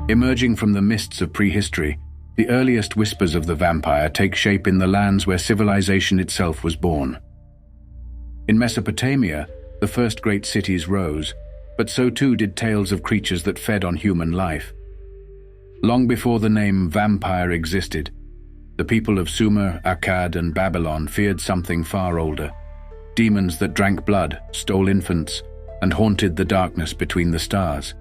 Emerging from the mists of prehistory, the earliest whispers of the vampire take shape in the lands where civilization itself was born. In Mesopotamia, the first great cities rose, but so too did tales of creatures that fed on human life. Long before the name vampire existed, the people of Sumer, Akkad, and Babylon feared something far older: demons that drank blood, stole infants, and haunted the darkness between the stars.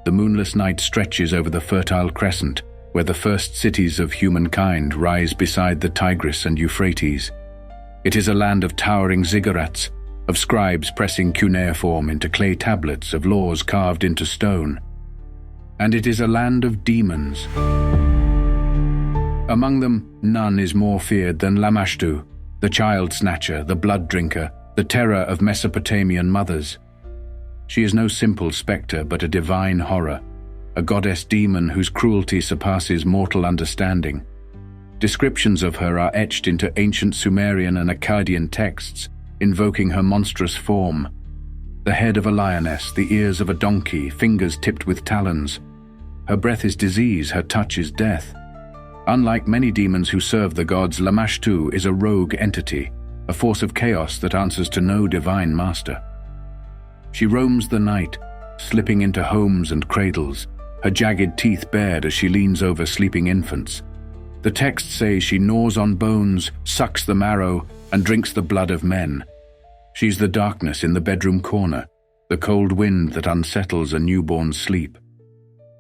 The moonless night stretches over the Fertile Crescent, where the first cities of humankind rise beside the Tigris and Euphrates. It is a land of towering ziggurats, of scribes pressing cuneiform into clay tablets, of laws carved into stone. And it is a land of demons. Among them, none is more feared than Lamashtu, the child snatcher, the blood drinker, the terror of Mesopotamian mothers. She is no simple spectre, but a divine horror, a goddess demon whose cruelty surpasses mortal understanding. Descriptions of her are etched into ancient Sumerian and Akkadian texts, invoking her monstrous form. The head of a lioness, the ears of a donkey, fingers tipped with talons. Her breath is disease, her touch is death. Unlike many demons who serve the gods, Lamashtu is a rogue entity, a force of chaos that answers to no divine master. She roams the night, slipping into homes and cradles, her jagged teeth bared as she leans over sleeping infants. The texts say she gnaws on bones, sucks the marrow, and drinks the blood of men. She's the darkness in the bedroom corner, the cold wind that unsettles a newborn's sleep.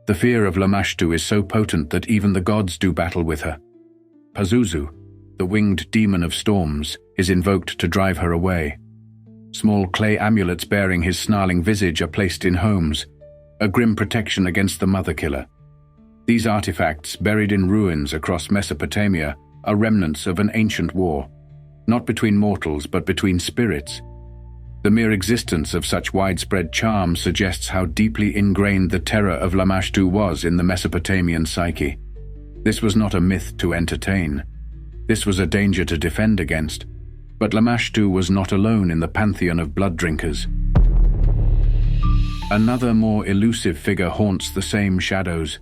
The fear of Lamashtu is so potent that even the gods do battle with her. Pazuzu, the winged demon of storms, is invoked to drive her away. Small clay amulets bearing his snarling visage are placed in homes, a grim protection against the mother killer. These artifacts, buried in ruins across Mesopotamia, are remnants of an ancient war, not between mortals but between spirits. The mere existence of such widespread charm suggests how deeply ingrained the terror of Lamashtu was in the Mesopotamian psyche. This was not a myth to entertain. This was a danger to defend against. But Lamashtu was not alone in the pantheon of blood drinkers. Another more elusive figure haunts the same shadows.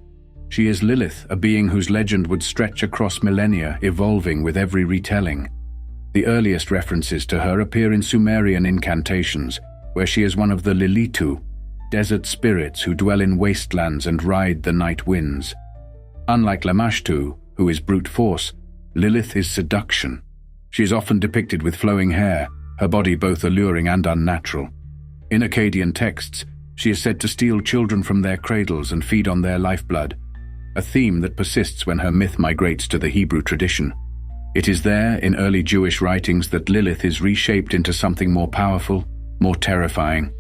She is Lilith, a being whose legend would stretch across millennia, evolving with every retelling. The earliest references to her appear in Sumerian incantations, where she is one of the LILITHu, desert spirits who dwell in wastelands and ride the night winds. Unlike Lamashtu, who is brute force, Lilith is seduction. She is often depicted with flowing hair, her body both alluring and unnatural. In Akkadian texts, she is said to steal children from their cradles and feed on their lifeblood, a theme that persists when her myth migrates to the Hebrew tradition. It is there, in early Jewish writings, that Lilith is reshaped into something more powerful, more terrifying.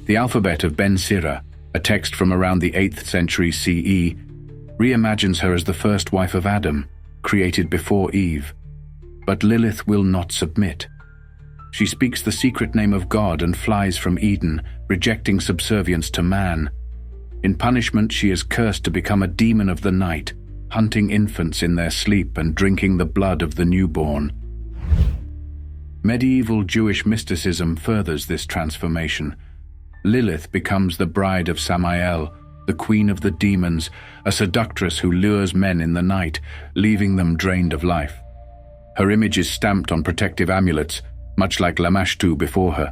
The alphabet of Ben Sira, a text from around the 8th century CE, reimagines her as the first wife of Adam, created before Eve. But Lilith will not submit. She speaks the secret name of God and flies from Eden, rejecting subservience to man. In punishment, she is cursed to become a demon of the night, hunting infants in their sleep and drinking the blood of the newborn. Medieval Jewish mysticism furthers this transformation. Lilith becomes the bride of Samael, the queen of the demons, a seductress who lures men in the night, leaving them drained of life. Her image is stamped on protective amulets, much like Lamashtu before her.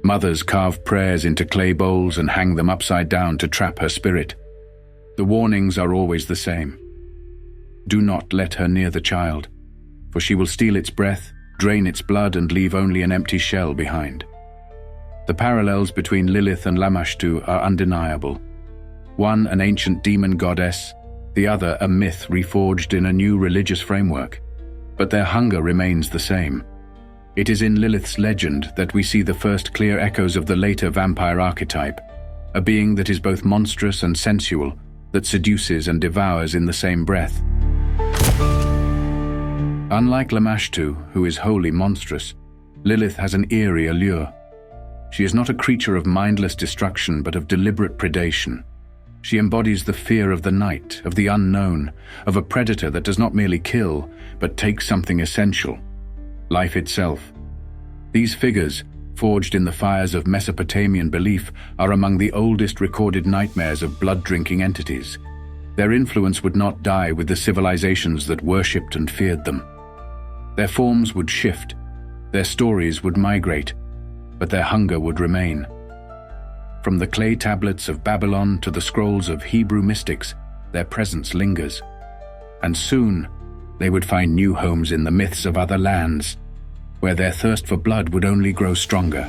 Mothers carve prayers into clay bowls and hang them upside down to trap her spirit. The warnings are always the same. Do not let her near the child, for she will steal its breath, drain its blood, and leave only an empty shell behind. The parallels between Lilith and Lamashtu are undeniable. One an ancient demon goddess, the other a myth reforged in a new religious framework. But their hunger remains the same. It is in Lilith's legend that we see the first clear echoes of the later vampire archetype, a being that is both monstrous and sensual, that seduces and devours in the same breath. Unlike Lamashtu, who is wholly monstrous, Lilith has an eerie allure. She is not a creature of mindless destruction, but of deliberate predation. She embodies the fear of the night, of the unknown, of a predator that does not merely kill, but takes something essential: life itself. These figures, forged in the fires of Mesopotamian belief, are among the oldest recorded nightmares of blood-drinking entities. Their influence would not die with the civilizations that worshipped and feared them. Their forms would shift, their stories would migrate, but their hunger would remain. From the clay tablets of Babylon to the scrolls of Hebrew mystics, their presence lingers. And soon, they would find new homes in the myths of other lands, where their thirst for blood would only grow stronger.